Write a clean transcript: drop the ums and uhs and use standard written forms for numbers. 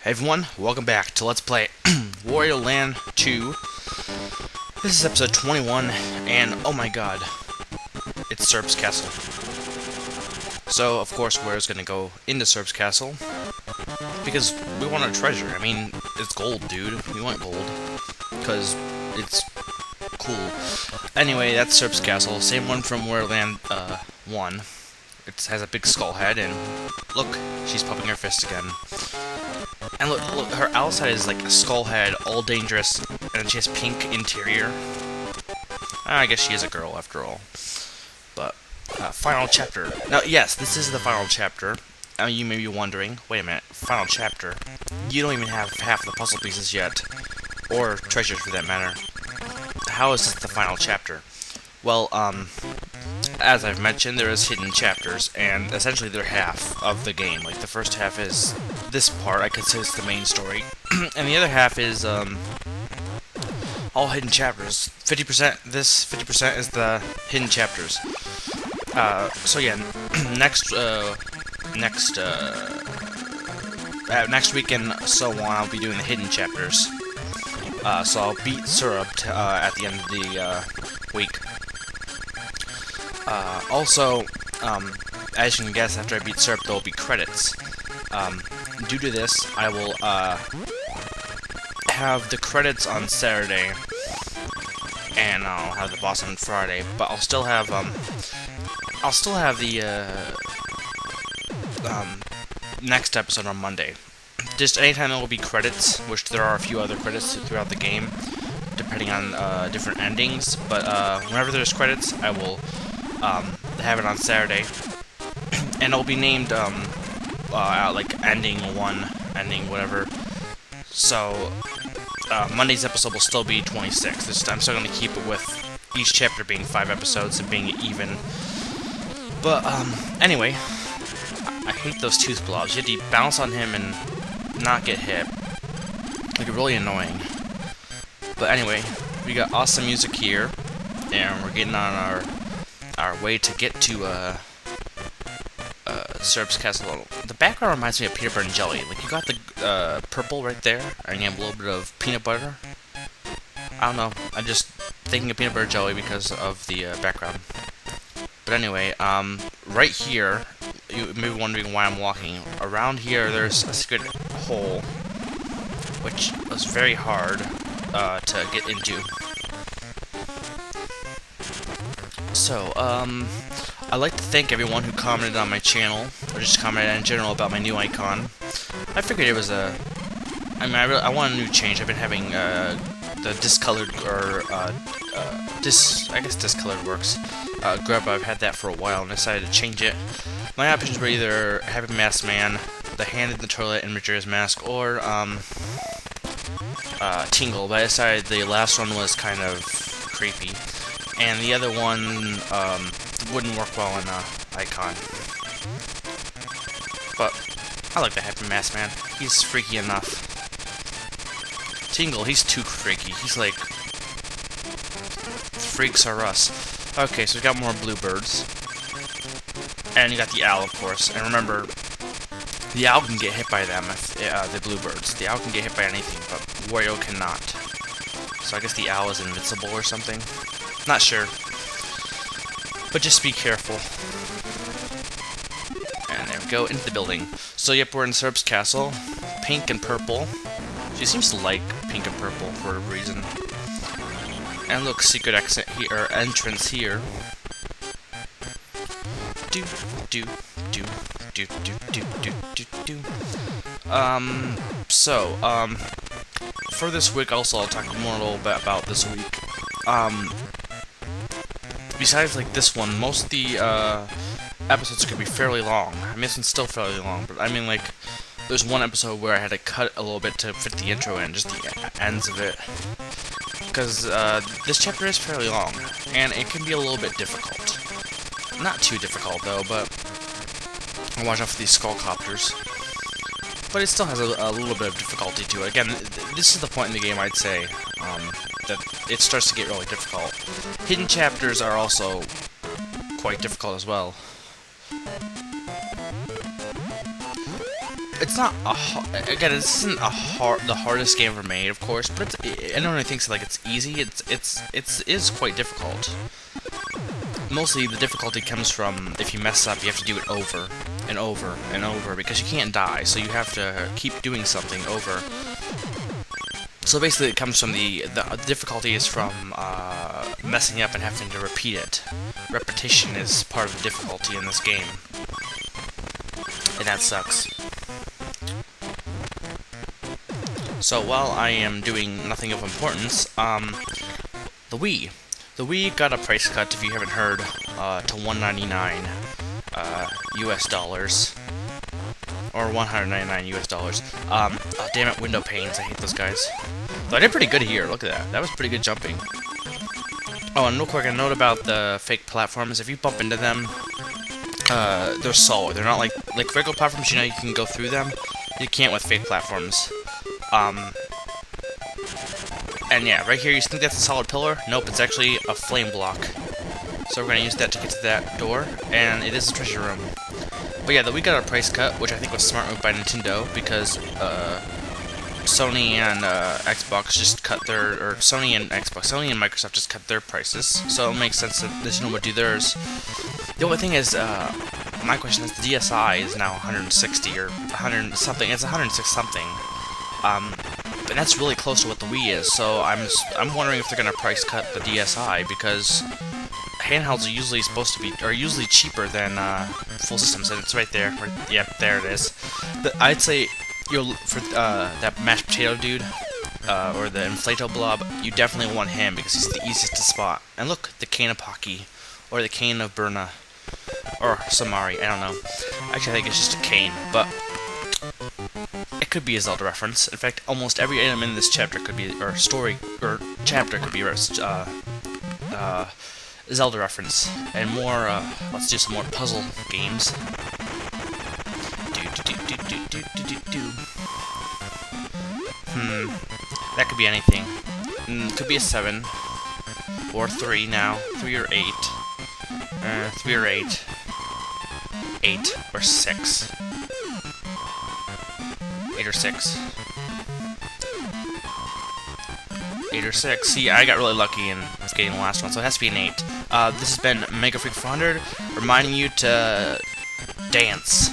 Hey everyone, welcome back to Let's Play Wario Land 2. This is episode 21, and oh my god, it's Serb's Castle. So, of course, Wario's gonna go into Serb's Castle, because we want a treasure. I mean, it's gold, dude. We want gold, because it's cool. Anyway, that's Serb's Castle, same one from Wario Land 1. It has a big skull head, and look, she's popping her fist again. And look, her outside is like a skull head, all dangerous, and she has pink interior. I guess she is a girl after all. But, final chapter. Now, yes, this is the final chapter. You may be wondering, wait a minute, final chapter? You don't even have half the puzzle pieces yet. Or treasures for that matter. How is this the final chapter? Well, as I've mentioned, there is hidden chapters, and essentially they're half of the game. Like, the first half is this part, I consider it's the main story, and the other half is, all hidden chapters. 50% this, 50% is the hidden chapters. So yeah, next week and so on, I'll be doing the hidden chapters. So I'll beat Syrup at the end of the, week. Also, as you can guess, after I beat Syrup, there will be credits. Due to this, I will, have the credits on Saturday, and I'll have the boss on Friday, but I'll still have the, next episode on Monday. Just anytime there will be credits, which there are a few other credits throughout the game, depending on, different endings, but, whenever there's credits, I will, have it on Saturday, and it'll be named, like, ending 1, ending whatever, so, Monday's episode will still be 26. I'm still going to keep it with each chapter being 5 episodes and being even, but, anyway, I hate those tooth blobs. You have to bounce on him and not get hit, like, really annoying, but anyway, we got awesome music here, and we're getting on our way to get to, Syrups Castle. The background reminds me of peanut butter and jelly. Like, you got the, purple right there, and you have a little bit of peanut butter. I don't know, I'm just thinking of peanut butter and jelly because of the, background. But anyway, right here, you may be wondering why I'm walking. Around here, there's a secret hole, which was very hard, to get into. So, I'd like to thank everyone who commented on my channel, or just commented in general about my new icon. I figured it was I want a new change. I've been having, the discolored, or, I guess discolored works, grub. I've had that for a while, and decided to change it. My options were either Happy Mask Man, the hand in the toilet, and Majora's Mask, or, Tingle, but I decided the last one was kind of creepy. And the other one, wouldn't work well in icon. But I like the Happy Mask Man. He's freaky enough. Tingle, he's too freaky. He's like, freaks are us. Okay, so we got more bluebirds. And you got the owl, of course. And remember, the owl can get hit by them, if, the bluebirds. The owl can get hit by anything, but Wario cannot. So I guess the owl is invincible or something. Not sure. But just be careful. And there we go, into the building. So yep, we're in Syrups Castle. Pink and purple. She seems to like pink and purple for a reason. And look, secret exit here, or entrance here. Do do do do do do do do do. For this week also I'll talk more a little bit about this week. Besides, like, this one, most of the, episodes could be fairly long. I mean, this one's still fairly long, but I mean, like, there's one episode where I had to cut a little bit to fit the intro in, just the ends of it. Because, this chapter is fairly long, and it can be a little bit difficult. Not too difficult, though, but watch out for these skullcopters. But it still has a little bit of difficulty to it. Again, this is the point in the game, I'd say, that it starts to get really difficult. Hidden chapters are also quite difficult as well. it's not again, this isn't the hardest game ever made, of course, but anyone who thinks like it's easy, it is quite difficult. Mostly the difficulty comes from if you mess up, you have to do it over and over and over because you can't die, so you have to keep doing something over. So basically, it comes from the difficulty is from messing up and having to repeat it. Repetition is part of the difficulty in this game, and that sucks. So while I am doing nothing of importance, the Wii got a price cut, if you haven't heard, to $199 US dollars. Or $199 US dollars. Oh, damn it, window panes. I hate those guys. Though I did pretty good here. Look at that. That was pretty good jumping. Oh, and real quick, a note about the fake platforms. If you bump into them, they're solid. They're not like regular platforms. You know, you can go through them. You can't with fake platforms. And yeah, right here, you think that's a solid pillar? Nope, it's actually a flame block. So we're going to use that to get to that door, and it is a treasure room. But yeah, we got a price cut, which I think was a smart move by Nintendo, because Sony and Xbox just cut their, or Sony and Microsoft just cut their prices, so it makes sense that Nintendo would do theirs. The only thing is, my question is, the DSi is now 160 or 100 something. It's 106 something. And that's really close to what the Wii is, so I'm wondering if they're gonna price cut the DSi, because handhelds are usually usually cheaper than full systems, and it's right there. Yep, there it is. I'd say for that mashed potato dude, or the inflato blob, you definitely want him because he's the easiest to spot. And look, the cane of Pocky, or the cane of Burna, or Samari. I don't know. Actually, I think it's just a cane, but it could be a Zelda reference. In fact, almost every item in this chapter could be, or story, or chapter could be Zelda reference. And more, let's do some more puzzle games. That could be anything. Could be a 7. Or 3 now. 3 or 8. 3 or 8. 8 or 6. 8 or 6. 8 or 6. See, I got really lucky in getting the last one, so it has to be an 8. This has been Mega Freak 400, reminding you to dance.